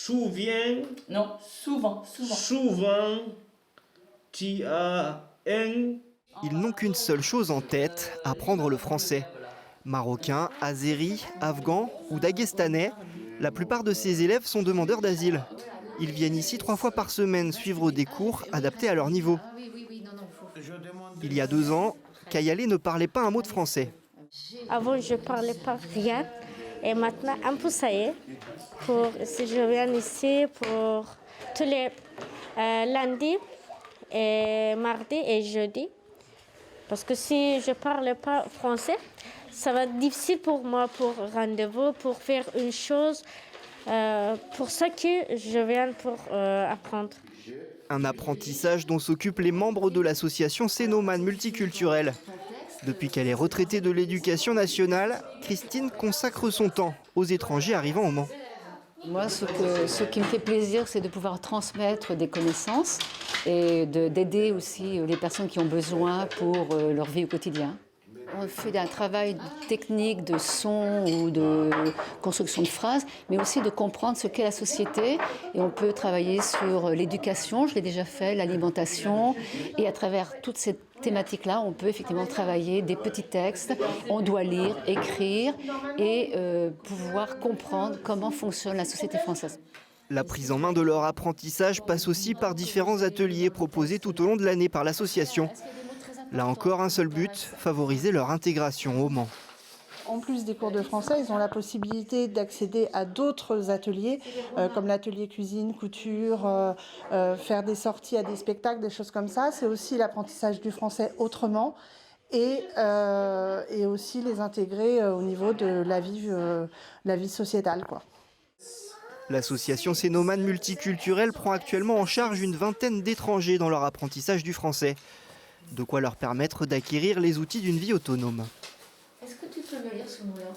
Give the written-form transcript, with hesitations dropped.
Souviens. Non, souvent. Souvent, tu as un. Ils n'ont qu'une seule chose en tête, apprendre le français. Marocains, azéris, afghans ou daguestanais, la plupart de ces élèves sont demandeurs d'asile. Ils viennent ici 3 fois par semaine suivre des cours adaptés à leur niveau. Il y a 2 ans, Kayale ne parlait pas un mot de français. Avant, je ne parlais pas rien. Et maintenant, un peu ça y est. Si je viens ici pour tous les lundis, et mardi et jeudi. Parce que si je ne parle pas français, ça va être difficile pour moi pour rendez-vous, pour faire une chose. Pour ça que je viens pour apprendre. Un apprentissage dont s'occupent les membres de l'association Cénomane Multiculturelle. Depuis qu'elle est retraitée de l'éducation nationale, Christine consacre son temps aux étrangers arrivant au Mans. Moi, ce qui me fait plaisir, c'est de pouvoir transmettre des connaissances et d'aider aussi les personnes qui ont besoin pour leur vie au quotidien. On fait un travail technique de son ou de construction de phrases, mais aussi de comprendre ce qu'est la société. Et on peut travailler sur l'éducation, je l'ai déjà fait, l'alimentation. Et à travers toutes ces thématiques-là, on peut effectivement travailler des petits textes. On doit lire, écrire et pouvoir comprendre comment fonctionne la société française. La prise en main de leur apprentissage passe aussi par différents ateliers proposés tout au long de l'année par l'association. Là encore, un seul but, favoriser leur intégration au Mans. En plus des cours de français, ils ont la possibilité d'accéder à d'autres ateliers, comme l'atelier cuisine, couture, faire des sorties à des spectacles, des choses comme ça. C'est aussi l'apprentissage du français autrement et aussi les intégrer au niveau de la vie sociétale, quoi. L'association Cénomane Multiculturelle prend actuellement en charge une vingtaine d'étrangers dans leur apprentissage du français. De quoi leur permettre d'acquérir les outils d'une vie autonome. Est-ce que tu peux me lire ce mot-là ?